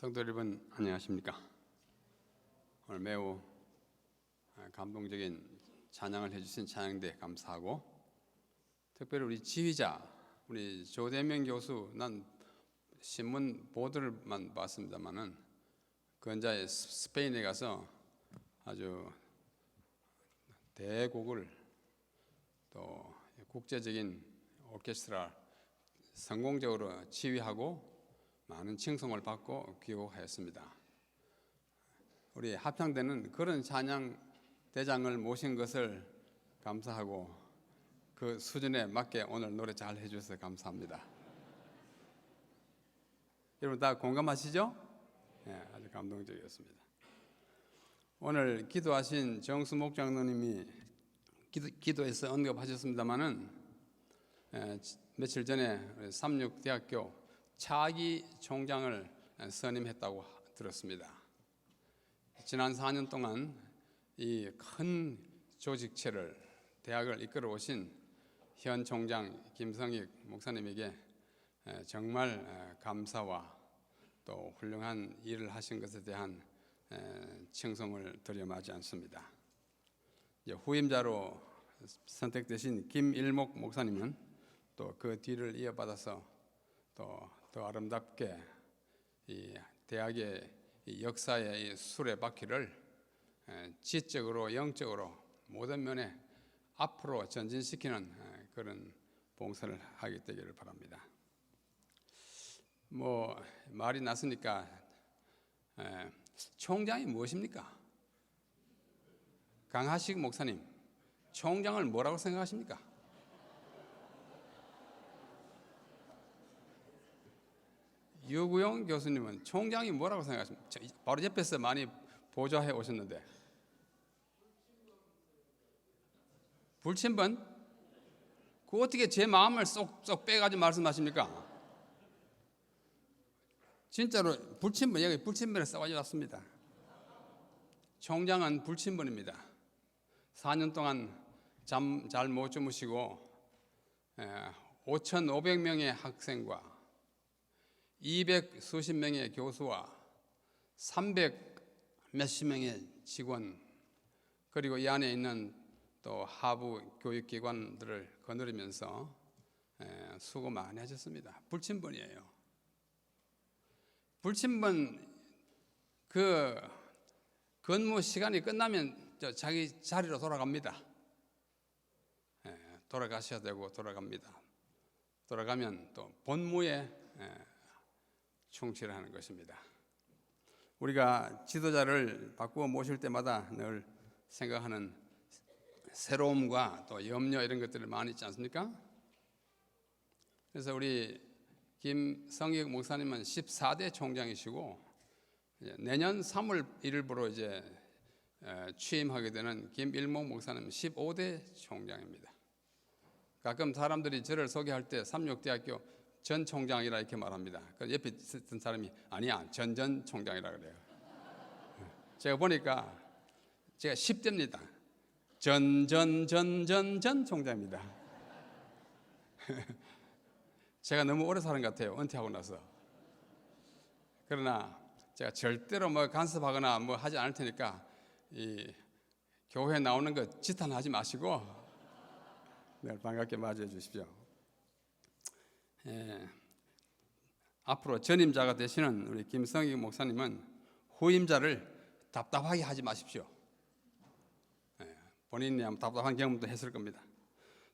성도 여러분 안녕하십니까? 오늘 매우 감동적인 찬양을 해주신 찬양대 감사하고, 특별히 우리 지휘자 우리 조대명 교수, 난 신문 보도를만 봤습니다만은 그 혼자 스페인에 가서 아주 대곡을 또 국제적인 오케스트라 성공적으로 지휘하고 많은 칭송을 받고 귀국하였습니다. 우리 합창대는 그런 찬양 대장을 모신 것을 감사하고 그 수준에 맞게 오늘 노래 잘 해주셔서 감사합니다. 여러분 다 공감하시죠? 네, 아주 감동적이었습니다. 오늘 기도하신 정수 목장로님이 기도에서 언급하셨습니다마는 며칠 전에 삼육대학교 차기 총장을 선임했다고 들었습니다. 지난 4년 동안 이 큰 조직체를 대학을 이끌어 오신 현 총장 김성익 목사님에게 정말 감사와 또 훌륭한 일을 하신 것에 대한 칭송을 드려 마지 않습니다. 이제 후임자로 선택되신 김일목 목사님은 또 그 뒤를 이어받아서 또 더 아름답게 이 대학의 이 역사의 이 수레바퀴를 지적으로 영적으로 모든 면에 앞으로 전진시키는 그런 봉사를 하게 되기를 바랍니다. 뭐 말이 났으니까 총장이 무엇입니까? 강하식 목사님, 총장을 뭐라고 생각하십니까? 유구용 교수님은 총장이 뭐라고 생각하십니까? 바로 옆에서 많이 보좌해 오셨는데. 불친분? 그 어떻게 제 마음을 쏙쏙 빼가지고 말씀하십니까? 진짜로 불친분, 여기 불친분을 써가지고 왔습니다. 총장은 불친분입니다. 4년 동안 잠 잘 못 주무시고 5,500명의 학생과 200 수십 명의 교수와 300 몇십 명의 직원, 그리고 이 안에 있는 또 하부 교육기관들을 거느리면서 수고 많이 하셨습니다. 불친분이에요. 불친분 그 근무 시간이 끝나면 자기 자리로 돌아갑니다. 돌아가셔야 되고 돌아갑니다. 돌아가면 또 본무에 충실하는 것입니다. 우리가 지도자를 바꾸어 모실 때마다 늘 생각하는 새로움과 또 염려 이런 것들을 많이 있지 않습니까? 그래서 우리 김성익 목사님은 14대 총장이시고 내년 3월 1일부로 이제 취임하게 되는 김일목 목사님은 15대 총장입니다. 가끔 사람들이 저를 소개할 때 삼육대학교 전 총장이라 이렇게 말합니다. 그 옆에 있던 사람이 아니야, 전 총장이라 그래요. 제가 보니까 제가 10대입니다. 전 총장입니다. 제가 너무 오래 사는 것 같아요, 은퇴하고 나서. 그러나 제가 절대로 뭐 간섭하거나 뭐 하지 않을 테니까 이 교회에 나오는 거 지탄하지 마시고 늘 반갑게 맞이해 주십시오. 앞으로 전임자가 되시는 우리 김성익 목사님은 후임자를 답답하게 하지 마십시오. 본인이 답답한 경험도 했을 겁니다.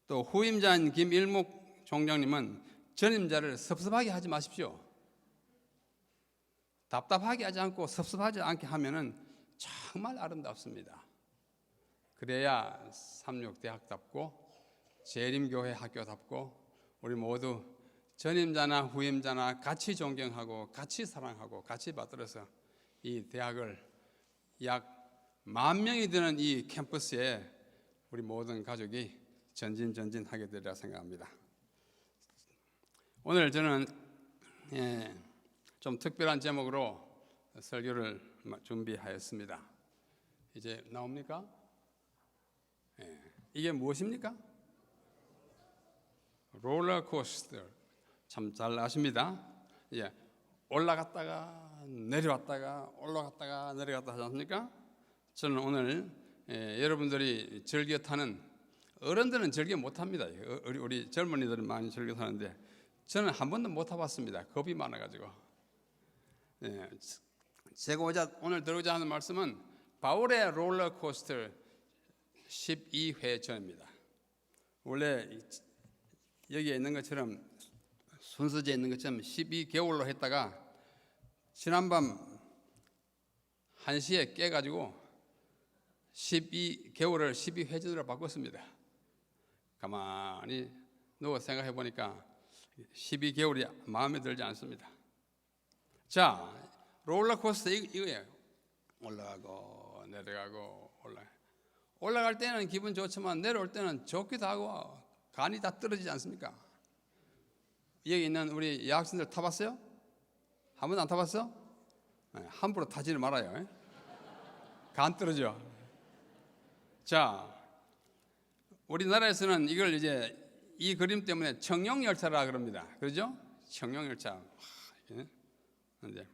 또 후임자인 김일목 총장님은 전임자를 섭섭하게 하지 마십시오. 답답하게 하지 않고 섭섭하지 않게 하면은 정말 아름답습니다. 그래야 삼육대학답고 재림교회 학교답고 우리 모두 전임자나 후임자나 같이 존경하고 같이 사랑하고 같이 받들어서 이 대학을 약 10,000명이 되는 이 캠퍼스에 우리 모든 가족이 전진하게 되리라 생각합니다. 오늘 저는 좀 특별한 제목으로 설교를 준비하였습니다. 이제 나옵니까? 이게 무엇입니까? 롤러코스터. 참 잘 아십니다. 올라갔다가 내려왔다가 올라갔다가 내려갔다 하지 않습니까? 저는 오늘 여러분들이 즐겨 타는, 어른들은 즐겨 못합니다. 우리 젊은이들은 많이 즐겨 타는데 저는 한 번도 못 타봤습니다. 겁이 많아가지고. 제가 오늘 들어오자 하는 말씀은 바울의 롤러코스터 12회 전입니다. 원래 여기에 있는 것처럼 순서지에 있는 것처럼 12개월로 했다가 지난밤 1시에 깨가지고 12개월을 12회전으로 바꿨습니다. 가만히 누워 생각해 보니까 12개월이 마음에 들지 않습니다. 자, 롤러코스터 이거예요. 올라가고 내려가고 올라갈 때는 기분 좋지만 내려올 때는 좋기도 하고 간이 다 떨어지지 않습니까? 여기 있는 우리 여학생들 타봤어요? 한 번도 안 타봤어? 함부로 타지는 말아요. 간 떨어져. 자, 우리나라에서는 이걸 이제 이 그림 때문에 청룡열차라 그럽니다. 그렇죠? 청룡열차. 그런데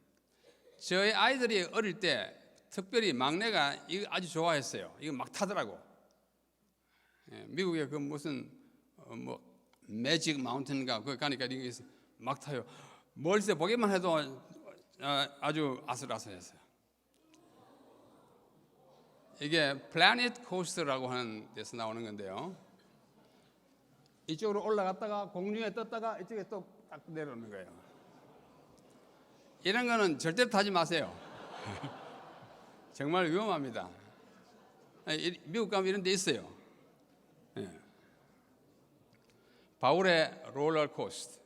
저희 아이들이 어릴 때 특별히 막내가 이거 아주 좋아했어요. 이거 막 타더라고. 미국에 그 무슨 뭐 매직 마운틴인가 거기 가니까 이게 막 타요. 멀리서 보기만 해도 아주 아슬아슬했어요. 이게 플래닛 코스터라고 하는 데서 나오는 건데요. 이쪽으로 올라갔다가 공중에 떴다가 이쪽에 또 딱 내려오는 거예요. 이런 거는 절대로 타지 마세요. 정말 위험합니다. 미국 가면 이런 데 있어요. 바울의 롤러코스터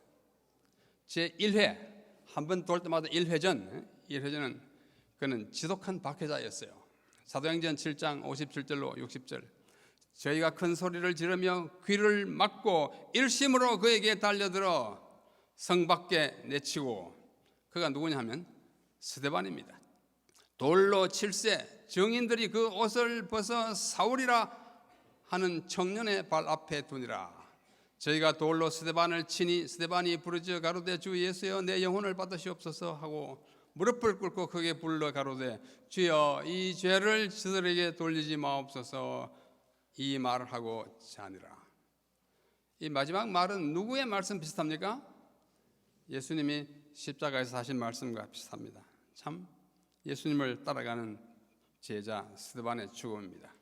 제1회 한 번 돌 때마다 1회전은 그는 지독한 박해자였어요. 사도행전 7장 57절로 60절 저희가 큰 소리를 지르며 귀를 막고 일심으로 그에게 달려들어 성 밖에 내치고 그가 누구냐 하면 스데반입니다. 돌로 칠세 정인들이 그 옷을 벗어 사울이라 하는 청년의 발 앞에 두니라. 저희가 돌로 스데반을 치니 스데반이 부르짖어 가로되 주 예수여 내 영혼을 받으시옵소서 하고 무릎을 꿇고 크게 불러 가로되 주여 이 죄를 저들에게 돌리지 마옵소서 이 말을 하고 자니라. 이 마지막 말은 누구의 말씀 비슷합니까? 예수님이 십자가에서 하신 말씀과 비슷합니다. 참 예수님을 따라가는 제자 스데반의 죽음입니다.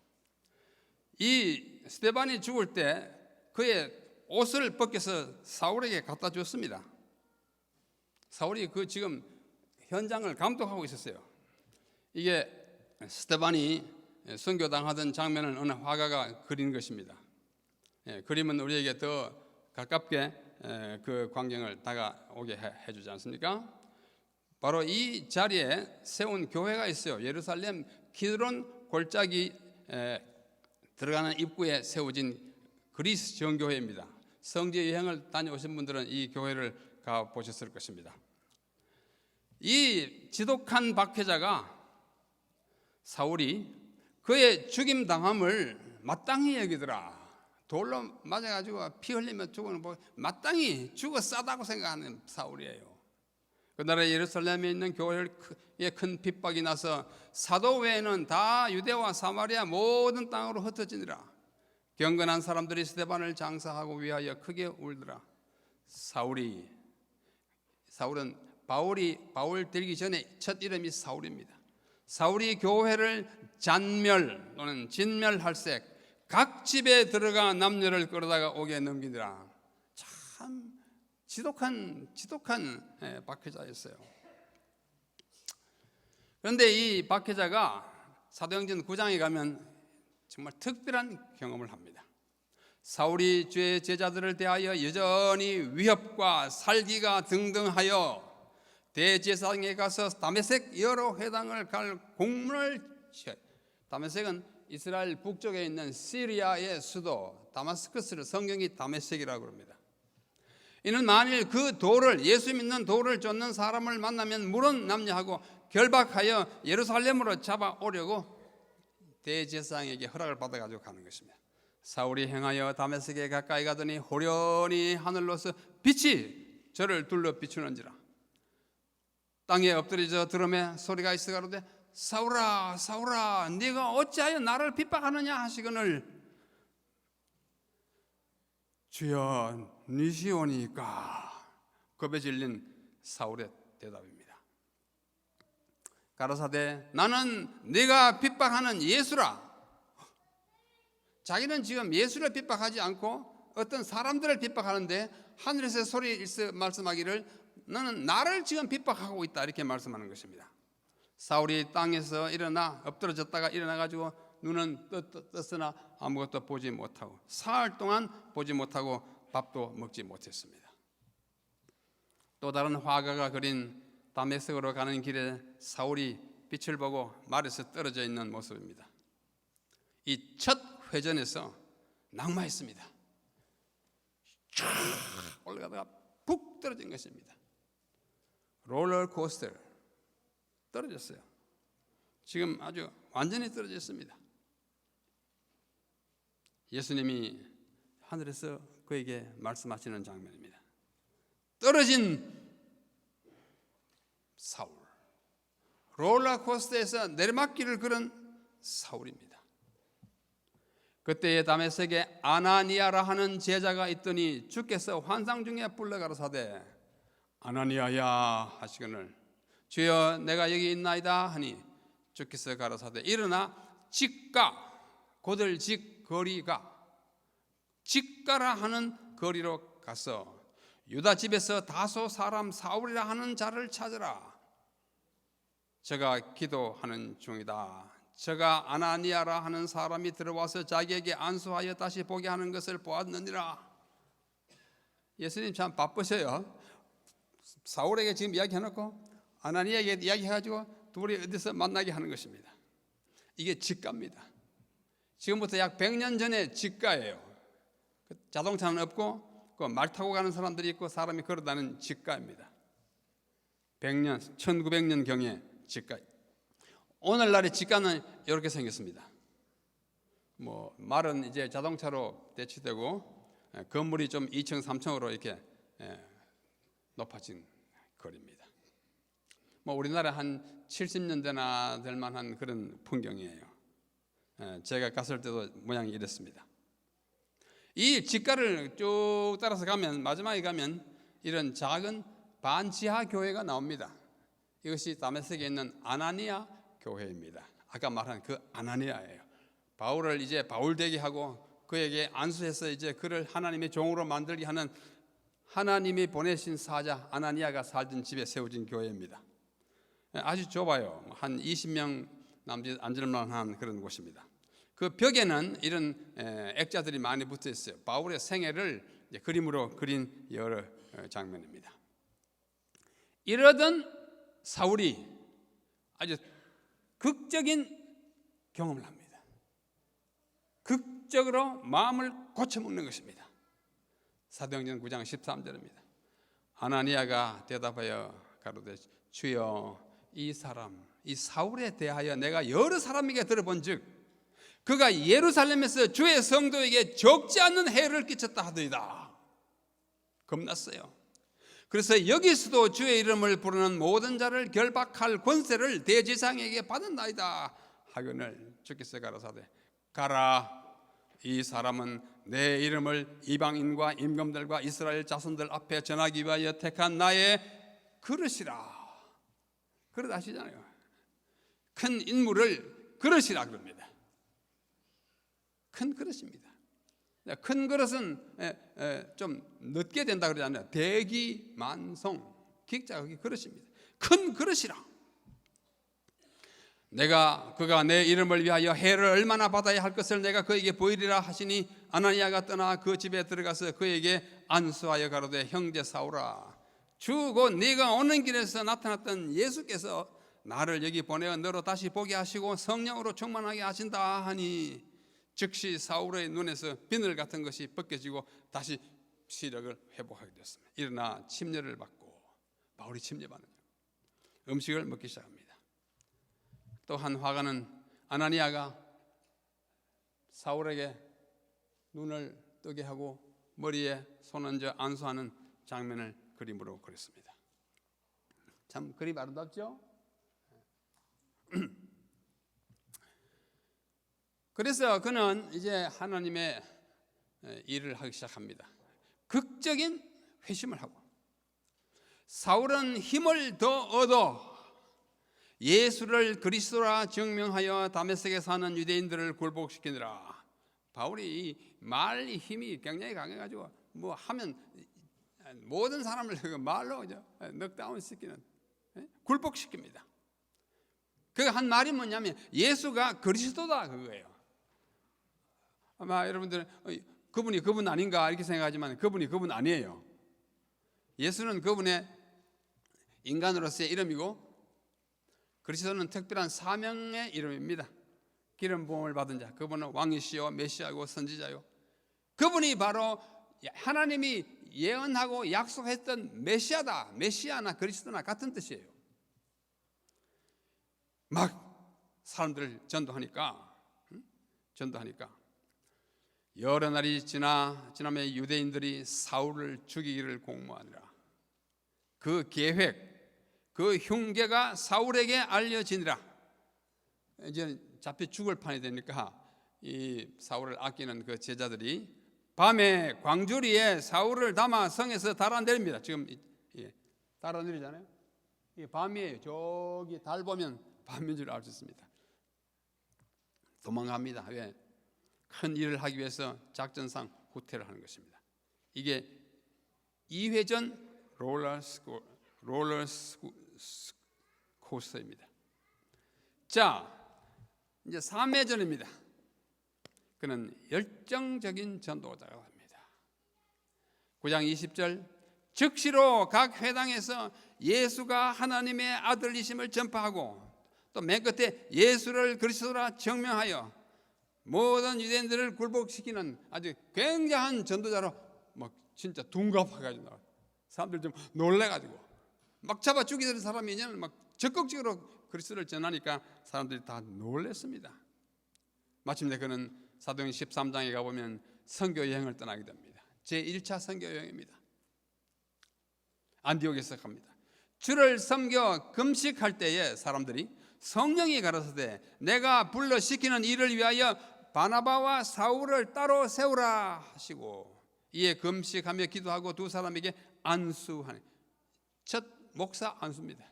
이 스데반이 죽을 때 그의 옷을 벗겨서 사울에게 갖다 줬습니다. 사울이 그 지금 현장을 감독하고 있었어요. 이게 스데반이 순교당하던 장면을 어느 화가가 그린 것입니다. 그림은 우리에게 더 가깝게 그 광경을 다가오게 해주지 않습니까? 바로 이 자리에 세운 교회가 있어요. 예루살렘 기드론 골짜기 들어가는 입구에 세워진 그리스 정교회입니다. 성지 여행을 다녀오신 분들은 이 교회를 가보셨을 것입니다. 이 지독한 박해자가 사울이 그의 죽임 당함을 마땅히 여기더라. 돌로 맞아가지고 피 흘리며 죽는 거 마땅히 죽어 싸다고 생각하는 사울이에요. 그 나라 예루살렘에 있는 교회에 큰 핍박이 나서 사도 외에는 다 유대와 사마리아 모든 땅으로 흩어지니라. 경건한 사람들이 스데반을 장사하고 위하여 크게 울더라. 사울은 바울 되기 전에 첫 이름이 사울입니다. 사울이 교회를 잔멸 또는 진멸할색 각 집에 들어가 남녀를 끌어다가 옥에 넘기더라. 참 지독한 박해자였어요. 그런데 이 박해자가 사도행전 9장에 가면 정말 특별한 경험을 합니다. 사울이 주의 제자들을 대하여 여전히 위협과 살기가 등등하여 대제사장에 가서 다메섹 여러 회당을 갈 공문을 취하여, 다메섹은 이스라엘 북쪽에 있는 시리아의 수도 다마스커스를 성경이 다메섹이라고 합니다. 이는 만일 그 돌을 예수 믿는 돌을 쫓는 사람을 만나면 물은 남녀하고 결박하여 예루살렘으로 잡아오려고 대제사장에게 허락을 받아가지고 가는 것입니다. 사울이 행하여 다메섹에 가까이 가더니 호련히 하늘로서 빛이 저를 둘러 비추는지라. 땅에 엎드려져 들음에 소리가 있어 가로되 사울아 사울아 네가 어찌하여 나를 핍박하느냐 하시거늘 주여 니시오니까. 겁에 질린 사울의 대답입니다. 가라사대 나는 네가 핍박하는 예수라. 자기는 지금 예수를 핍박하지 않고 어떤 사람들을 핍박하는데 하늘에서 소리 일서 말씀하기를 너는 나를 지금 핍박하고 있다 이렇게 말씀하는 것입니다. 사울이 땅에서 일어나 엎드러졌다가 일어나가지고 눈은 떴으나 아무것도 보지 못하고 사흘 동안 보지 못하고 밥도 먹지 못했습니다. 또 다른 화가가 그린 다메섹으로 가는 길에 사울이 빛을 보고 말에서 떨어져 있는 모습입니다. 이 첫 회전에서 낙마했습니다. 쫙 올라가다가 푹 떨어진 것입니다. 롤러코스터 떨어졌어요. 지금 아주 완전히 떨어졌습니다. 예수님이 하늘에서 그에게 말씀하시는 장면입니다. 떨어진 사울, 롤러코스터에서 내리막길을 걸은 사울입니다. 그때에 다메섹에 아나니아라 하는 제자가 있더니 주께서 환상 중에 불러 가라사대 아나니아야 하시거늘 주여 내가 여기 있나이다 하니 주께서 가라사대 일어나 직가 곧을 직 거리가 직가라 하는 거리로 가서 유다 집에서 다소 사람 사울이라 하는 자를 찾으라. 저가 기도하는 중이다. 저가 아나니아라 하는 사람이 들어와서 자기에게 안수하여 다시 보게 하는 것을 보았느니라. 예수님 참 바쁘셔요. 사울에게 지금 이야기해놓고 아나니아에게 이야기해가지고 둘이 어디서 만나게 하는 것입니다. 이게 직가입니다. 지금부터 약 100년 전에 직가예요. 자동차는 없고 말 타고 가는 사람들이 있고 사람이 걸어다니는 직가입니다. 100년, 1900년 경에 직가. 오늘날의 직가는 이렇게 생겼습니다. 말은 이제 자동차로 대치되고 건물이 좀 2층, 3층으로 이렇게 높아진 거리입니다. 우리나라 한 70년대나 될 만한 그런 풍경이에요. 제가 갔을 때도 모양이 이랬습니다. 이 직가를 쭉 따라서 가면 마지막에 가면 이런 작은 반지하 교회가 나옵니다. 이것이 다메섹에 있는 아나니아 교회입니다. 아까 말한 그 아나니아예요. 바울을 이제 바울되게 하고 그에게 안수해서 이제 그를 하나님의 종으로 만들게 하는 하나님이 보내신 사자 아나니아가 살던 집에 세워진 교회입니다. 아주 좁아요. 한 20명 남짓 앉을만한 그런 곳입니다. 그 벽에는 이런 액자들이 많이 붙어 있어요. 바울의 생애를 그림으로 그린 여러 장면입니다. 이러던 사울이 아주 극적인 경험을 합니다. 극적으로 마음을 고쳐먹는 것입니다. 사도행전 9장 13절입니다. 아나니아가 대답하여 가로되 주여 이 사람 이 사울에 대하여 내가 여러 사람에게 들어본 즉 그가 예루살렘에서 주의 성도에게 적지 않는 해를 끼쳤다 하더이다. 겁났어요. 그래서 여기서도 주의 이름을 부르는 모든 자를 결박할 권세를 대제사장에게 받은나이다 하거늘 주께서 가라사대 가라. 이 사람은 내 이름을 이방인과 임금들과 이스라엘 자손들 앞에 전하기 위하여 택한 나의 그릇이라. 그릇 아시잖아요. 큰 인물을 그릇이라 그럽니다. 큰 그릇입니다. 큰 그릇은 좀 늦게 된다 그러잖아요. 대기만성 기자가 그릇입니다. 큰 그릇이라. 그가 내 이름을 위하여 해를 얼마나 받아야 할 것을 내가 그에게 보이리라 하시니 아나니아가 떠나 그 집에 들어가서 그에게 안수하여 가로되 형제 사울아 주 곧 네가 오는 길에서 나타났던 예수께서 나를 여기 보내어 너로 다시 보게 하시고 성령으로 충만하게 하신다 하니 즉시 사울의 눈에서 비늘 같은 것이 벗겨지고 다시 시력을 회복하게 됐습니다. 일어나 침례를 받고 바울이 침례받는 음식을 먹기 시작합니다. 또 한 화가는 아나니아가 사울에게 눈을 뜨게 하고 머리에 손 얹어 안수하는 장면을 그림으로 그렸습니다. 참 그림 아름답죠? 그래서 그는 이제 하나님의 일을 하기 시작합니다. 극적인 회심을 하고, 사울은 힘을 더 얻어 예수를 그리스도라 증명하여 다메섹에 사는 유대인들을 굴복시키느라. 바울이 이 말 힘이 굉장히 강해가지고 뭐 하면 모든 사람을 말로 넉다운 시키는, 굴복시킵니다. 그 한 말이 뭐냐면 예수가 그리스도다, 그거예요. 아마 여러분들은 그분이 그분 아닌가 이렇게 생각하지만 그분이 그분 아니에요. 예수는 그분의 인간으로서의 이름이고, 그리스도는 특별한 사명의 이름입니다. 기름 부음을 받은 자, 그분은 왕이시요 메시아고 선지자요. 그분이 바로 하나님이 예언하고 약속했던 메시아다. 메시아나 그리스도나 같은 뜻이에요. 막 사람들을 전도하니까 여러 날이 지나며 유대인들이 사울을 죽이기를 공모하니라. 그 계획, 그 흉계가 사울에게 알려지니라. 이제 잡혀 죽을 판이 되니까 이 사울을 아끼는 그 제자들이 밤에 광주리에 사울을 담아 성에서 달아내립니다. 지금 달아내리잖아요. 이게 밤이에요. 저기 달 보면 밤인 줄 알 수 있습니다. 도망갑니다. 왜? 큰 일을 하기 위해서 작전상 후퇴를 하는 것입니다. 이게 2회전 롤러코스터입니다. 자, 이제 3회전입니다. 그는 열정적인 전도자가 됩니다. 9장 20절, 즉시로 각 회당에서 예수가 하나님의 아들이심을 전파하고, 또 맨 끝에 예수를 그리스도라 증명하여 모든 유대인들을 굴복시키는 아주 굉장한 전도자로 막 진짜 둔갑해가지고 나와요. 사람들 좀 놀래가지고 막 잡아 죽이는 사람이 이제 막 적극적으로 그리스도를 전하니까 사람들이 다 놀랬습니다. 마침내 그는 사도행 13장에 가보면 선교 여행을 떠나게 됩니다. 제1차 선교 여행입니다. 안디옥에서 갑니다. 주를 섬겨 금식할 때에 사람들이 성령이 가라사대 내가 불러 시키는 일을 위하여 바나바와 사울을 따로 세우라 하시고, 이에 금식하며 기도하고 두 사람에게 안수하니, 첫 목사 안수입니다.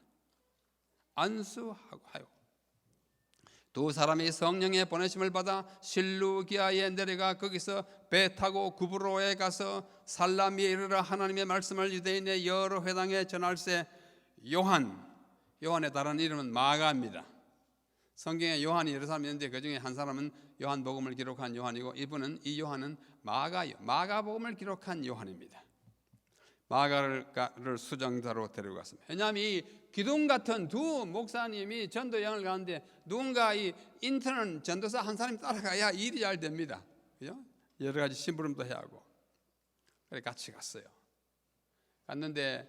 안수하고 하여 두 사람이 성령의 보내심을 받아 실루기아에 내려가 거기서 배 타고 구브로에 가서 살라미에 이르러 하나님의 말씀을 유대인의 여러 회당에 전할세. 요한의 다른 이름은 마가입니다. 성경에 요한이 여러 사람이 있는데 그 중에 한 사람은 요한복음을 기록한 요한이고, 이 요한은 마가복음을 기록한 요한입니다. 마가를 수정자로 데려갔습니다. 왜냐하면 이 기둥 같은 두 목사님이 전도 여행을 가는데 누군가 이 인턴 전도사 한 사람이 따라가야 일이 잘 됩니다. 그죠? 여러 가지 심부름도 해야 하고. 그래서 같이 갔어요. 갔는데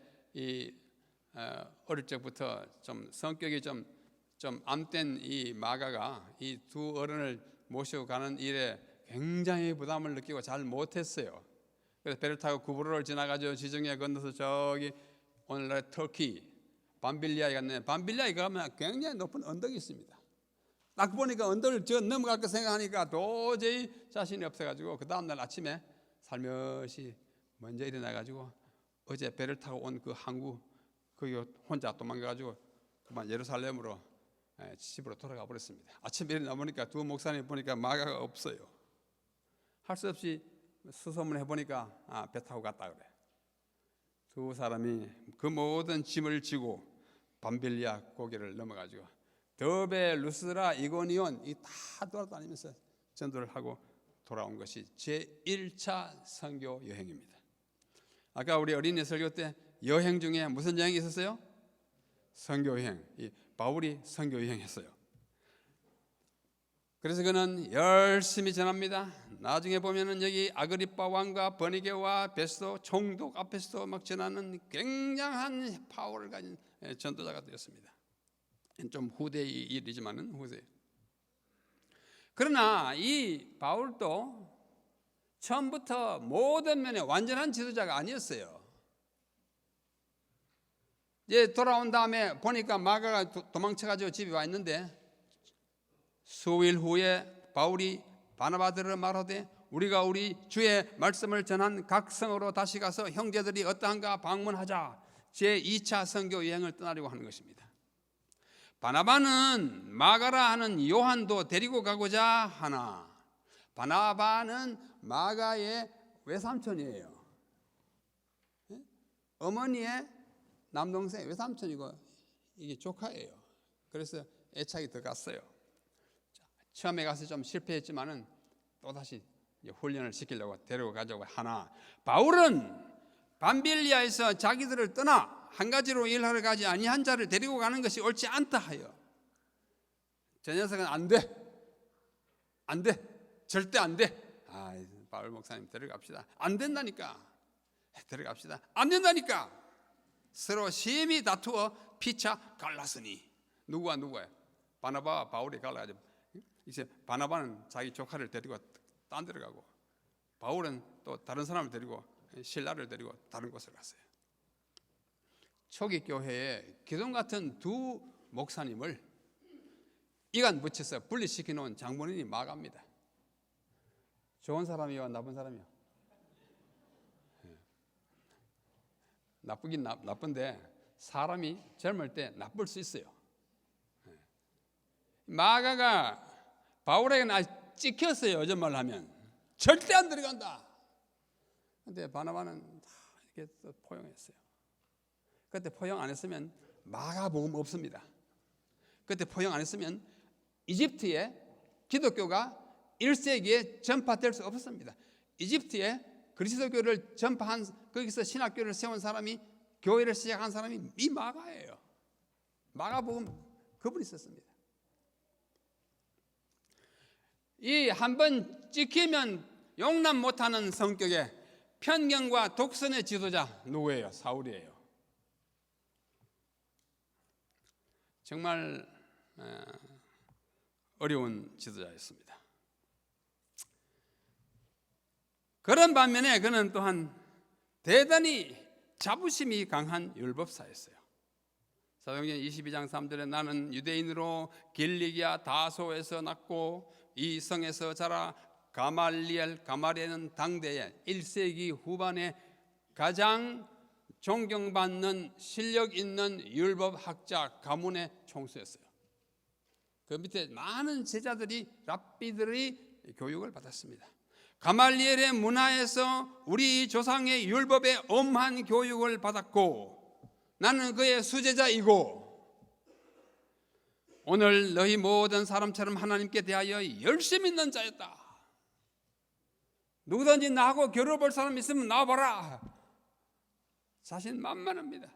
어릴 적부터 좀 성격이 좀 암된 이 마가가 이 두 어른을 모시고 가는 일에 굉장히 부담을 느끼고 잘 못했어요. 그래서 배를 타고 구브로를 지나가죠. 지중해 건너서 저기 오늘날 터키 밤빌리아에 갔는데, 밤빌리아에 가면 굉장히 높은 언덕이 있습니다. 딱 보니까 언덕을 넘어갈 거 생각하니까 도저히 자신이 없어가지고 그 다음날 아침에 살며시 먼저 일어나가지고 어제 배를 타고 온 그 항구 거기 혼자 도망가가지고 그만 예루살렘으로 집으로 돌아가 버렸습니다. 아침에 일어나 보니까 두 목사님 보니까 마가가 없어요. 할 수 없이 수소문해 보니까 배 타고 갔다 그래. 두 사람이 그 모든 짐을 지고 밤빌리아 고개를 넘어가지고 더베, 루스라, 이고니온 이 다 돌아다니면서 전도를 하고 돌아온 것이 제1차 선교 여행입니다. 아까 우리 어린이 설교 때 여행 중에 무슨 여행이 있었어요? 선교 여행. 바울이 선교 여행했어요. 그래서 그는 열심히 전합니다. 나중에 보면은 여기 아그리빠 왕과 버니게와 베스도 총독 앞에서도 막 전하는 굉장한 파워를 가진 전도자가 되었습니다. 좀 후대의 일이지만은 후대. 그러나 이 바울도 처음부터 모든 면에 완전한 지도자가 아니었어요. 이제 돌아온 다음에 보니까 마가가 도망쳐가지고 집에 와 있는데, 수일 후에 바울이 바나바들을 말하되 우리가 우리 주의 말씀을 전한 각 성으로 다시 가서 형제들이 어떠한가 방문하자. 제2차 선교 여행을 떠나려고 하는 것입니다. 바나바는 마가라 하는 요한도 데리고 가고자 하나, 바나바는 마가의 외삼촌이에요. 어머니의 남동생 외삼촌이고 이게 조카예요. 그래서 애착이 더 갔어요. 처음에 가서 좀 실패했지만은 또다시 훈련을 시키려고 데리고 가자고 하나, 바울은 밤빌리아에서 자기들을 떠나 한 가지로 일하러 가지 아니한 자를 데리고 가는 것이 옳지 않다 하여, 저 녀석은 안 돼, 절대 안 돼. 바울 목사님 데려갑시다. 안 된다니까. 데려갑시다. 안 된다니까. 서로 심히 다투어 피차 갈랐으니, 누구예요? 바나바와 바울이 갈라가지고 이제 바나바는 자기 조카를 데리고 딴 데로 가고, 바울은 또 다른 사람을 데리고, 신라를 데리고 다른 곳을 갔어요. 초기 교회에 기동 같은 두 목사님을 이간 붙여서 분리시켜 놓은 장본인이 마가입니다. 좋은 사람이요, 나쁜 사람이요? 나쁘긴 나쁜데 사람이 젊을 때 나쁠 수 있어요. 마가가 바울에게는 아주 찍혔어요. 요즘 말로 하면 절대 안 들어간다. 근데 바나바는 다 이렇게 또 포용했어요. 그때 포용 안 했으면 마가복음 없습니다. 그때 포용 안 했으면 이집트에 기독교가 1세기에 전파될 수 없었습니다. 이집트에 그리스도교를 전파한, 거기서 신학교를 세운 사람이, 교회를 시작한 사람이 이 마가예요. 마가복음 그분이 썼습니다. 이 한번 찍히면 용납 못하는 성격의 편견과 독선의 지도자 누구예요? 사울이에요. 정말 어려운 지도자였습니다. 그런 반면에 그는 또한 대단히 자부심이 강한 율법사였어요. 사도행전 22장 3절에 나는 유대인으로 길리기아 다소에서 났고 이 성에서 자라 가말리엘은 당대에 1세기 후반에 가장 존경받는 실력 있는 율법학자 가문의 총수였어요. 그 밑에 많은 제자들이, 랍비들이 교육을 받았습니다. 가말리엘의 문화에서 우리 조상의 율법에 엄한 교육을 받았고 나는 그의 수제자이고 오늘 너희 모든 사람처럼 하나님께 대하여 열심히 있는 자였다. 누구든지 나하고 겨뤄볼 사람 있으면 나와봐라. 자신만만합니다.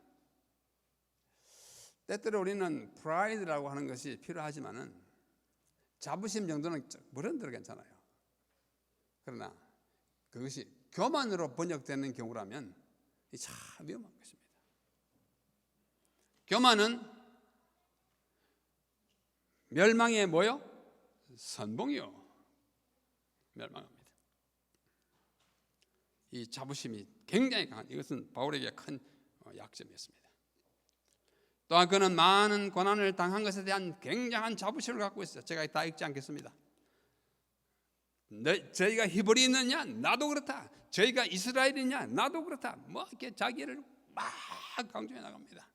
때때로 우리는 프라이드라고 하는 것이 필요하지만은 자부심 정도는 무런들어 괜찮아요. 그러나 그것이 교만으로 번역되는 경우라면 참 위험한 것입니다. 교만은 멸망의 뭐요? 선봉이요. 멸망합니다. 이 자부심이 굉장히 강한, 이것은 바울에게 큰 약점이었습니다. 또한 그는 많은 고난을 당한 것에 대한 굉장한 자부심을 갖고 있어요. 제가 다 읽지 않겠습니다. 저희가 히브리인이냐? 나도 그렇다. 저희가 이스라엘이냐? 나도 그렇다. 뭐 이렇게 자기를 막 강조해 나갑니다.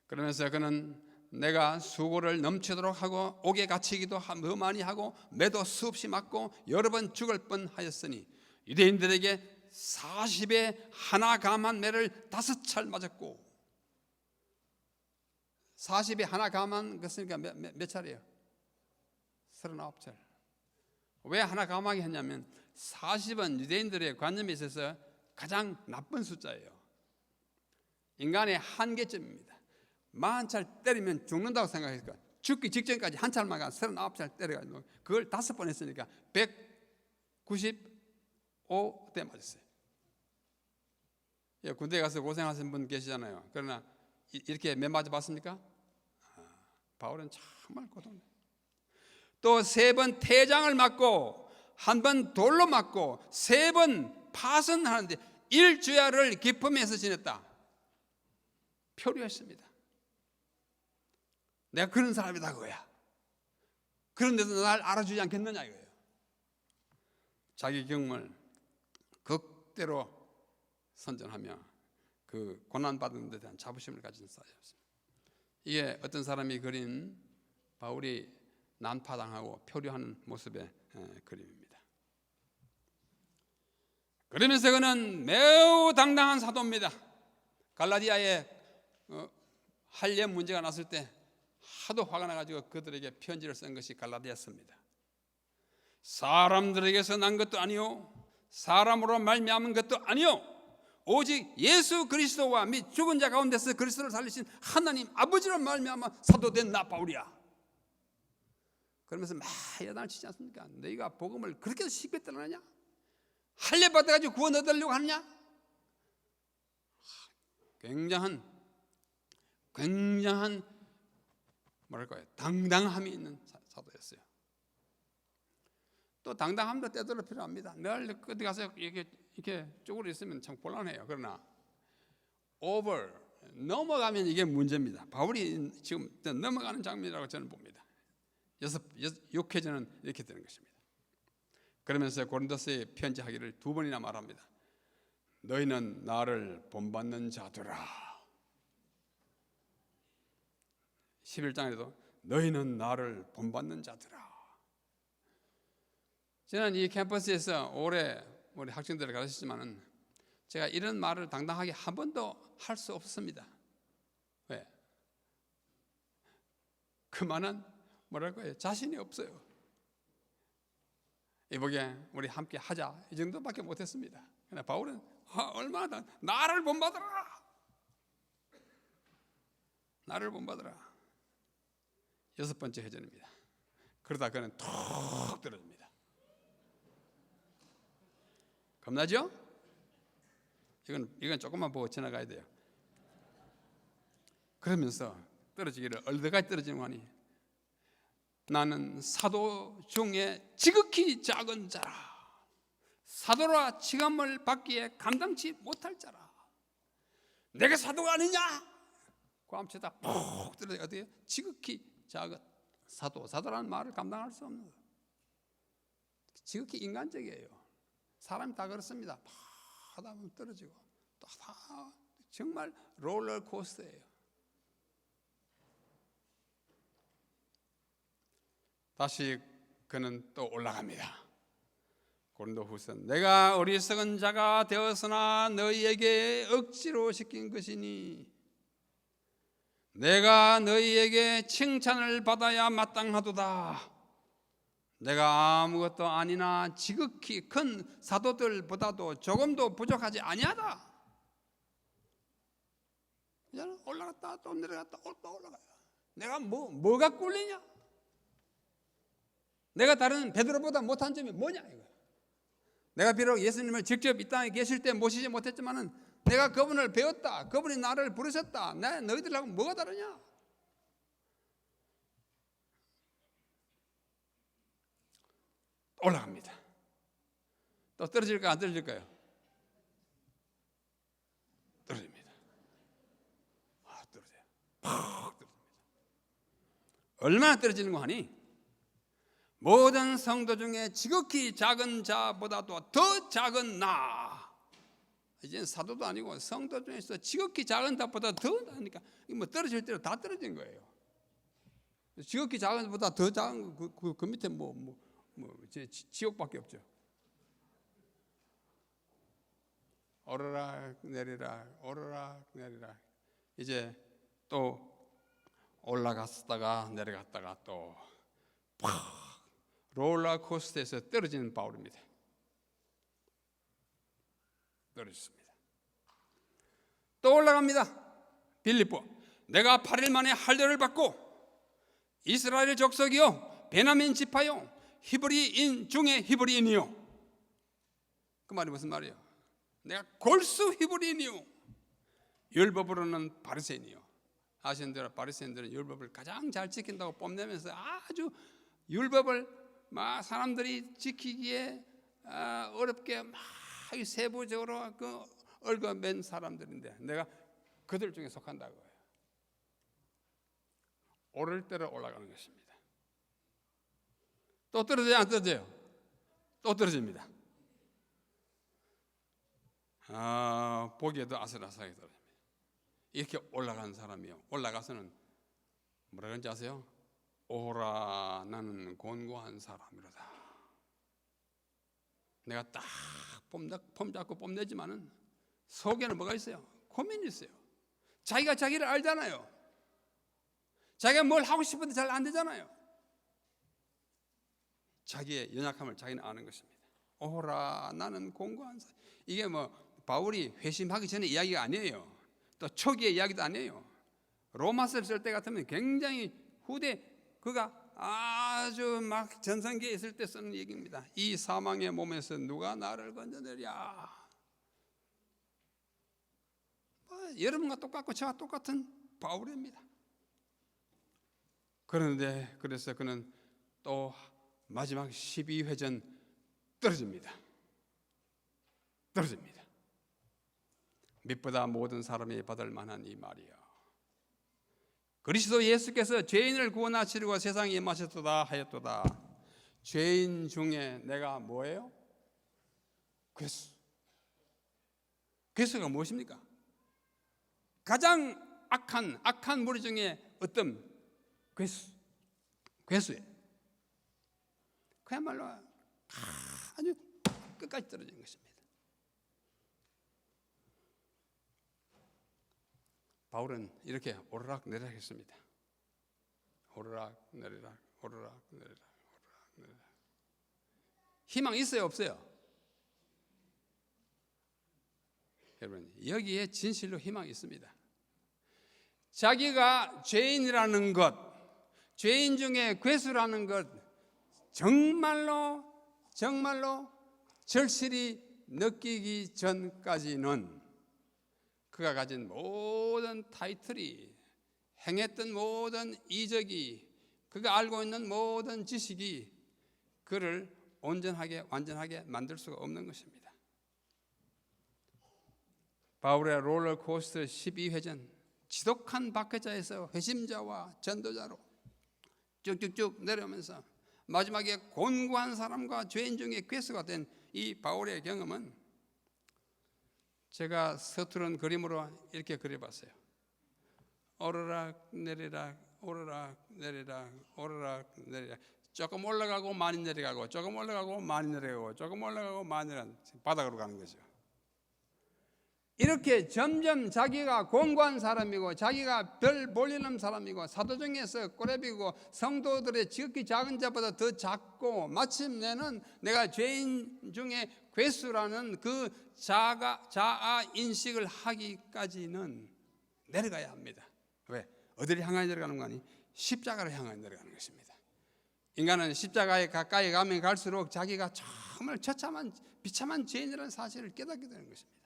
그러면서 그는 내가 수고를 넘치도록 하고 옥에 갇히기도 더 많이 하고 매도 수없이 맞고 여러 번 죽을 뻔하였으니 유대인들에게 40에 하나 감한 매를 5차례 맞았고 40에 하나 감한 것이니까 몇 차례예요? 39차례. 왜 하나 감하게 했냐면 40은 유대인들의 관념에 있어서 가장 나쁜 숫자예요. 인간의 한계점입니다. 40차례 때리면 죽는다고 생각했으니까 죽기 직전까지 한 차례만 가 39차례 때려가지고 그걸 5번 했으니까 195대 맞았어요. 군대 가서 고생하신 분 계시잖아요. 그러나 이렇게 몇 맞아 봤습니까? 바울은 정말 고통돼요. 또 3번 태장을 맞고 1번 돌로 맞고 3번 파선하는데 일주야를 기품에서 지냈다. 표류했습니다. 내가 그런 사람이다 그거야. 그런데도 날 알아주지 않겠느냐 이거예요. 자기 경험을 극대로 선전하며 그 고난받은 데 대한 자부심을 가진 사람이었습니다. 이게 어떤 사람이 그린 바울이 난파당하고 표류하는 모습의 그림입니다. 그러면서 그는 매우 당당한 사도입니다. 갈라디아에 할례 문제가 났을 때 하도 화가 나가지고 그들에게 편지를 쓴 것이 갈라디아서입니다. 사람들에게서 난 것도 아니요 사람으로 말미암은 것도 아니요 오직 예수 그리스도와 및 죽은 자 가운데서 그리스도를 살리신 하나님 아버지로 말미암아 사도된 나 바울이야. 그러면서 막 야단을 치지 않습니까? 너희가 복음을 그렇게 쉽게 떠나느냐? 할례 받아가지고 구원 얻으려고 하느냐? 굉장한 뭐랄까요? 당당함이 있는 사도였어요. 또 당당함도 때때로 필요합니다. 늘 어디 가서 이렇게 쪼그려 있으면 참 곤란해요. 그러나 넘어가면 이게 문제입니다. 바울이 지금 넘어가는 장면이라고 저는 봅니다. 6회전은 이렇게 되는 것입니다. 그러면서 고린도서에 편지하기를 2번이나 말합니다. 너희는 나를 본받는 자들아. 11장에도 너희는 나를 본받는 자들아. 저는 이 캠퍼스에서 오래 우리 학생들을 가르쳤지만은 제가 이런 말을 당당하게 한 번도 할 수 없었습니다. 왜? 그 말은 뭐랄까요? 자신이 없어요. 이보게 우리 함께 하자 이 정도밖에 못했습니다. 그러나 바울은 얼마나 나를 본받아라. 나를 본받아라. 6번째 회전입니다. 그러다 그는 툭 떨어집니다. 겁나죠? 이건 조금만 보고 지나가야 돼요. 그러면서 떨어지기를 얼마까지 떨어지는 거니? 나는 사도 중에 지극히 작은 자라. 사도라 칭함을 받기에 감당치 못할 자라. 내가 사도가 아니냐? 꽝치다 푹 떨어져. 어떻게? 지극히 작은 사도라는 말을 감당할 수 없는 거예요. 지극히 인간적이에요. 사람이 다 그렇습니다. 막 하다 보면 떨어지고 또 다 정말 롤러코스터예요. 다시 그는 또 올라갑니다. 고린도후서 내가 어리석은 자가 되었으나 너희에게 억지로 시킨 것이니 내가 너희에게 칭찬을 받아야 마땅하도다. 내가 아무것도 아니나 지극히 큰 사도들보다도 조금도 부족하지 아니하다. 이제는 올라갔다 또 내려갔다 또 올라가요. 내가 뭐가 꿀리냐? 내가 다른 베드로보다 못한 점이 뭐냐 이거. 내가 비록 예수님을 직접 이 땅에 계실 때 모시지 못했지만은 내가 그분을 배웠다. 그분이 나를 부르셨다. 너희들하고 뭐가 다르냐? 올라갑니다. 또 떨어질까요? 안 떨어질까요? 떨어집니다. 떨어져요. 팍 떨어집니다. 얼마나 떨어지는 거 하니? 모든 성도 중에 지극히 작은 자보다도 더 작은 나. 이제는 사도도 아니고 성도 중에서 지극히 작은 자보다 더 나니까 뭐 떨어질 대로 다 떨어진 거예요. 지극히 작은 자보다 더 작은 그 밑에 지옥밖에 없죠. 오르락 내리락 오르락 내리락. 이제 또 올라갔다가 내려갔다가 또 팍 롤러코스터에서 떨어지는 바울입니다. 떨어졌습니다. 또 올라갑니다. 빌립보 내가 8일 만에 할례를 받고 이스라엘 족속이요 베냐민 지파요 히브리인 중에 히브리인이요. 그 말이 무슨 말이에요? 내가 골수 히브리인이요 율법으로는 바리새인이요. 아시는 대로 바리새인들은 율법을 가장 잘 지킨다고 뽐내면서 아주 율법을 막 사람들이 지키기에 어렵게 막 세부적으로 얽어맨 사람들인데 내가 그들 중에 속한다고요. 오를 대로 올라가는 것입니다. 또 떨어져요, 안 떨어져요? 또 떨어집니다. 보기에도 아슬아슬하게 떨어집니다. 이렇게 올라간 사람이요, 올라가서는 뭐라 그런지 아세요? 오라 나는 곤고한 사람이로다. 내가 딱 폼 잡고 뽐내지만은 속에는 뭐가 있어요? 고민이 있어요. 자기가 자기를 알잖아요. 자기가 뭘 하고 싶은데 잘 안 되잖아요. 자기의 연약함을 자기는 아는 것입니다. 오라 나는 곤고한 사람. 이게 뭐 바울이 회심하기 전에 이야기가 아니에요. 또 초기의 이야기도 아니에요. 로마서를 쓸 때 같으면 굉장히 후대, 그가 아주 막 전성기에 있을 때 쓰는 얘기입니다. 이 사망의 몸에서 누가 나를 건져내랴. 여러분과 똑같고 저와 똑같은 바울입니다. 그런데 그래서 그는 또 마지막 12회전 떨어집니다. mit보다 모든 사람이 받을 만한 이 말이요, 그리스도 예수께서 죄인을 구원하시려고 세상에 임하셨도다 하였도다. 죄인 중에 내가 뭐예요? 괴수가 무엇입니까? 가장 악한 무리 중에 어떤 괴수예요. 그야말로 아주 끝까지 떨어진 것입니다. 바울은 이렇게 오르락 내리락 했습니다. 오르락 내리락, 오르락 내리락, 오르락 내리락. 희망 있어요, 없어요? 여러분, 여기에 진실로 희망이 있습니다. 자기가 죄인이라는 것, 죄인 중에 괴수라는 것, 정말로 절실히 느끼기 전까지는 그가 가진 모든 타이틀이, 행했던 모든 이적이, 그가 알고 있는 모든 지식이 그를 완전하게 만들 수가 없는 것입니다. 바울의 롤러코스터 12회전, 지독한 박해자에서 회심자와 전도자로 쭉쭉쭉 내려오면서 마지막에 곤고한 사람과 죄인 중에 괴수가 된 이 바울의 경험은 제가 서투른 그림으로 이렇게 그려봤어요. 오르락 내리락, 오르락 내리락, 오르락 내리락. 조금 올라가고 많이 내려가고, 조금 올라가고 많이 내려가고, 조금 올라가고 많이 내려가고, 바닥으로 가는 거죠. 이렇게 점점 자기가 곤고한 사람이고, 자기가 별 볼일없는 사람이고, 사도 중에서 꼬레비고, 성도들의 지극히 작은 자보다 더 작고, 마침내는 내가 죄인 중에 괴수라는 그 자아 인식을 하기까지는 내려가야 합니다. 왜? 어디를 향하여 내려가는 거 아니? 십자가를 향하여 내려가는 것입니다. 인간은 십자가에 가까이 가면 갈수록 자기가 정말 비참한 죄인이라는 사실을 깨닫게 되는 것입니다.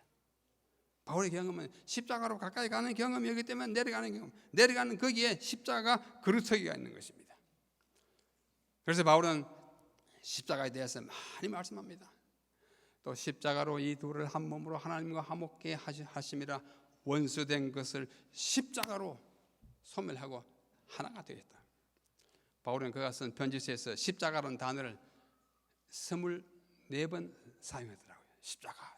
바울의 경험은 십자가로 가까이 가는 경험이기 때문에 내려가는 거기에 십자가 그루터기가 있는 것입니다. 그래서 바울은 십자가에 대해서 많이 말씀합니다. 또 십자가로 이 둘을 한 몸으로 하나님과 화목케 하심이라, 원수된 것을 십자가로 소멸하고 하나가 되겠다. 바울은 그가 쓴 편지서에서 십자가라는 단어를 24번 사용하더라고요. 십자가.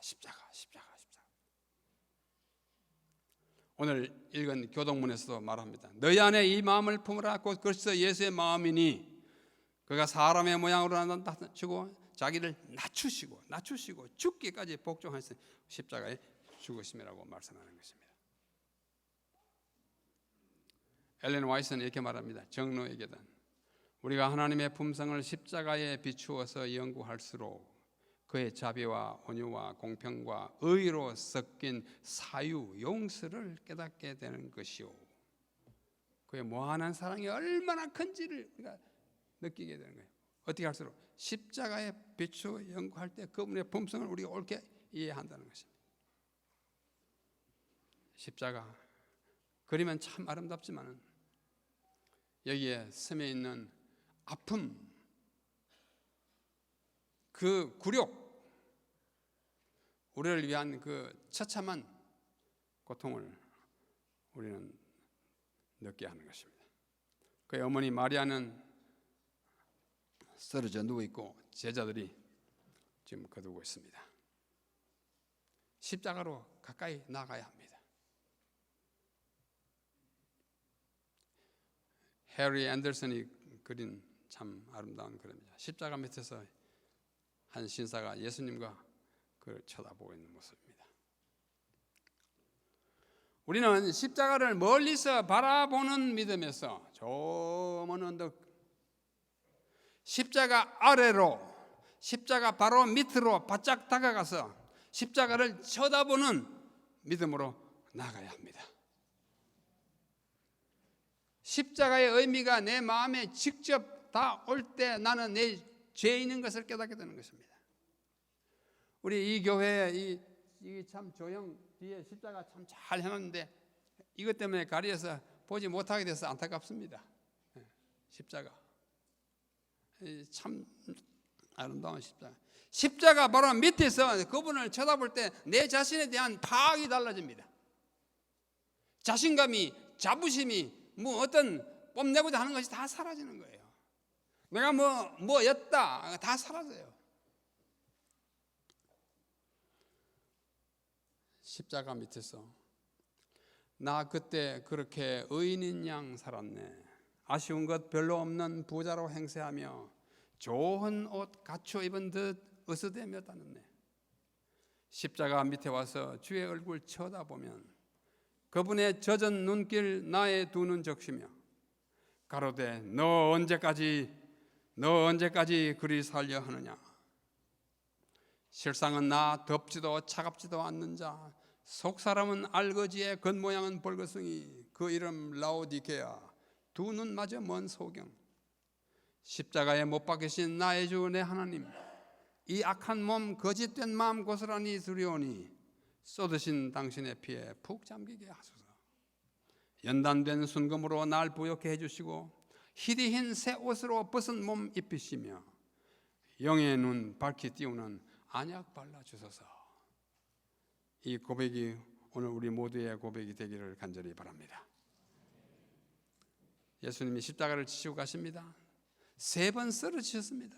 오늘 읽은 교동문에서도 말합니다. 너희 안에 이 마음을 품으라. 곧 그리스도 예수의 마음이니, 그가 사람의 모양으로 나타나시고 자기를 낮추시고 죽기까지 복종하신 십자가의 죽으심이라고 말씀하는 것입니다. 엘렌 와이스는 이렇게 말합니다. 정로에게는 우리가 하나님의 품성을 십자가에 비추어서 연구할수록 그의 자비와 온유와 공평과 의로 섞인 사유, 용서를 깨닫게 되는 것이요, 그의 무한한 사랑이 얼마나 큰지를 우리가 느끼게 되는 거예요. 어떻게 할수록? 십자가에 비추어 연구할 때 그분의 품성을 우리가 옳게 이해한다는 것입니다. 십자가 그리면 참 아름답지만 여기에 스며 있는 아픔, 그 굴욕, 우리를 위한 그 처참한 고통을 우리는 느끼게 하는 것입니다. 그의 어머니 마리아는 쓰러져 누워 있고 제자들이 지금 거두고 있습니다. 십자가로 가까이 나가야 합니다. 해리 앤더슨이 그린 참 아름다운 그림입니다. 십자가 밑에서 한 신사가 예수님과 그를 쳐다보고 있는 모습입니다. 우리는 십자가를 멀리서 바라보는 믿음에서 저 먼 언덕, 십자가 아래로, 십자가 바로 밑으로 바짝 다가가서 십자가를 쳐다보는 믿음으로 나아가야 합니다. 십자가의 의미가 내 마음에 직접 다 올 때 나는 내 죄 있는 것을 깨닫게 되는 것입니다. 우리 이 교회에 이 참 조형 뒤에 십자가 참 잘 해놨는데 이것 때문에 가리에서 보지 못하게 돼서 안타깝습니다. 십자가 참 아름다운 십자가. 십자가 바로 밑에서 그분을 쳐다볼 때 내 자신에 대한 파악이 달라집니다. 자신감이, 자부심이, 뭐 어떤 뽐내고자 하는 것이 다 사라지는 거예요. 내가 뭐였다 다 사라져요. 십자가 밑에서 나 그때 그렇게 의인인 양 살았네. 아쉬운 것 별로 없는 부자로 행세하며 좋은 옷 갖춰 입은 듯 으스대며 다녔네. 십자가 밑에 와서 주의 얼굴 쳐다보면 그분의 젖은 눈길 나의 두 눈 적시며 가로되 너 언제까지 그리 살려 하느냐. 실상은 나 덥지도 차갑지도 않는 자, 속 사람은 알거지에 겉모양은 벌거숭이, 그 이름 라오디게아, 두 눈마저 먼 소경. 십자가에 못 박히신 나의 주 내 하나님, 이 악한 몸 거짓된 마음 고스란히 두려우니 쏟으신 당신의 피에 푹 잠기게 하소서. 연단된 순금으로 날 부욕해 해주시고 희디흰 새 옷으로 벗은 몸 입히시며 영의 눈 밝히 띄우는 안약 발라주소서. 이 고백이 오늘 우리 모두의 고백이 되기를 간절히 바랍니다. 예수님이 십자가를 지시고 가십니다. 3번 쓰러지셨습니다.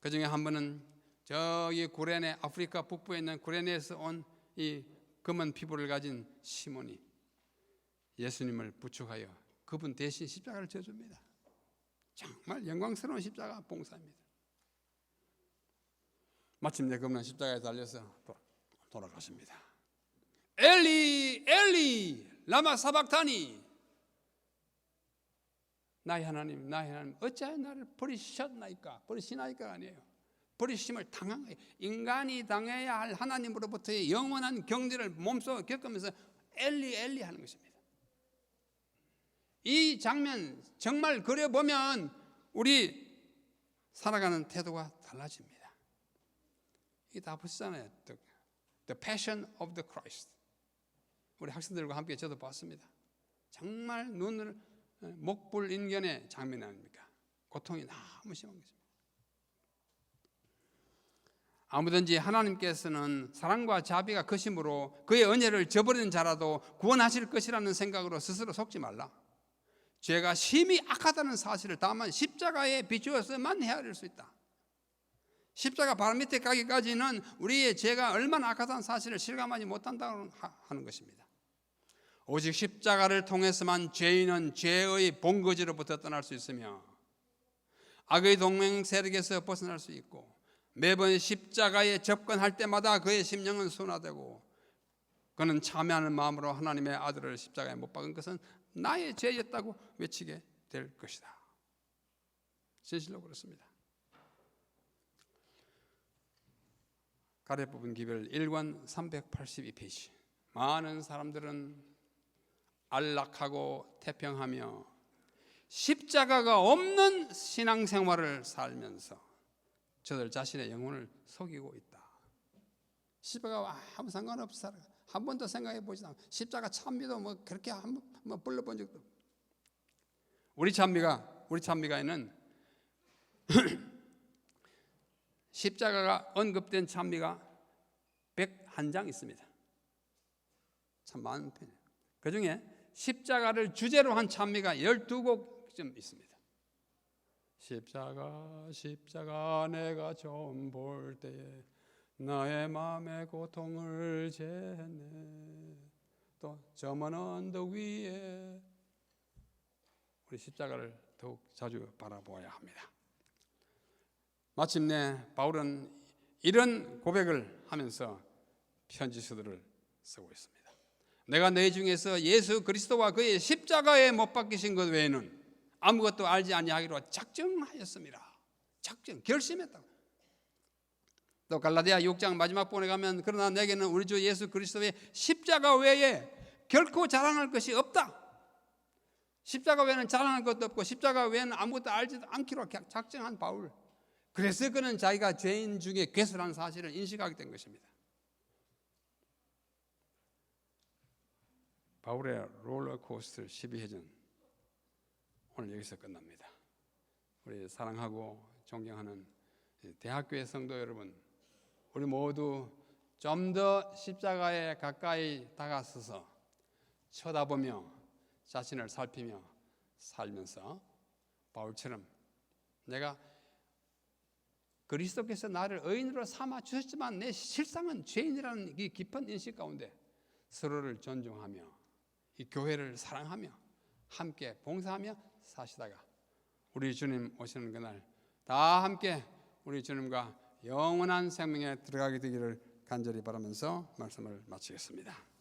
그 중에 한 번은 저기 구레네, 아프리카 북부에 있는 구레네에서 온 이 검은 피부를 가진 시몬이 예수님을 부축하여 그분 대신 십자가를 져줍니다. 정말 영광스러운 십자가 봉사입니다. 마침내 그분은 십자가에 달려서 돌아가십니다. 엘리 엘리 라마 사박타니, 나의 하나님 어찌하여 나를 버리셨나이까. 버리시나이까가 아니에요. 버리심을 당한 거예요. 인간이 당해야 할 하나님으로부터의 영원한 경계를 몸소 겪으면서 엘리 엘리 하는 것입니다. 이 장면 정말 그려보면 우리 살아가는 태도가 달라집니다. 이게 다 보시잖아요. The Passion of the Christ. 우리 학생들과 함께 저도 봤습니다. 정말 눈을 목불인견의 장면 아닙니까? 고통이 너무 심한 것입니다. 아무든지 하나님께서는 사랑과 자비가 크심으로 그의 은혜를 저버리는 자라도 구원하실 것이라는 생각으로 스스로 속지 말라. 죄가 심히 악하다는 사실을 다만 십자가에 비추어서만 헤아릴 수 있다. 십자가 발 밑에 가기까지는 우리의 죄가 얼마나 악하다는 사실을 실감하지 못한다고 하는 것입니다. 오직 십자가를 통해서만 죄인은 죄의 본거지로부터 떠날 수 있으며 악의 동맹 세력에서 벗어날 수 있고, 매번 십자가에 접근할 때마다 그의 심령은 순화되고 그는 참여하는 마음으로 하나님의 아들을 십자가에 못 박은 것은 나의 죄였다고 외치게 될 것이다. 진실로 그렇습니다. 가래 부분 기별 1권 382페이지. 많은 사람들은 안락하고 태평하며 십자가가 없는 신앙생활을 살면서 저들 자신의 영혼을 속이고 있다. 십자가와 아무 상관없이 살아. 한 번도 생각해 보지 않아. 십자가 찬미도 그렇게 한번 불러본 적도 없고. 우리 찬미가에는 십자가가 언급된 찬미가 101장 있습니다. 참 많은 편이에요. 그 중에 십자가를 주제로 한 찬미가 12곡쯤 있습니다. 십자가 십자가 내가 좀 볼 때에 나의 마음의 고통을 쟀네. 또 저 먼 언덕 위에 우리 십자가를 더욱 자주 바라보아야 합니다. 마침내 바울은 이런 고백을 하면서 편지서들을 쓰고 있습니다. 내가 너희 중에서 예수 그리스도와 그의 십자가에 못 박히신 것 외에는 아무것도 알지 아니하기로 작정하였습니다. 결심했다. 또 갈라디아 6장 마지막 부분에 가면 그러나 내게는 우리 주 예수 그리스도의 십자가 외에 결코 자랑할 것이 없다. 십자가 외에는 자랑할 것도 없고 십자가 외에는 아무것도 알지도 않기로 작정한 바울. 그래서 그는 자기가 죄인 중에 괴수라는 사실을 인식하게 된 것입니다. 바울의 롤러코스터 12회전 오늘 여기서 끝납니다. 우리 사랑하고 존경하는 대학교의 성도 여러분, 우리 모두 좀 더 십자가에 가까이 다가서서 쳐다보며 자신을 살피며 살면서 바울처럼 내가 그리스도께서 나를 의인으로 삼아 주셨지만 내 실상은 죄인이라는 이 깊은 인식 가운데 서로를 존중하며 이 교회를 사랑하며 함께 봉사하며 사시다가 우리 주님 오시는 그날 다 함께 우리 주님과 영원한 생명에 들어가게 되기를 간절히 바라면서 말씀을 마치겠습니다.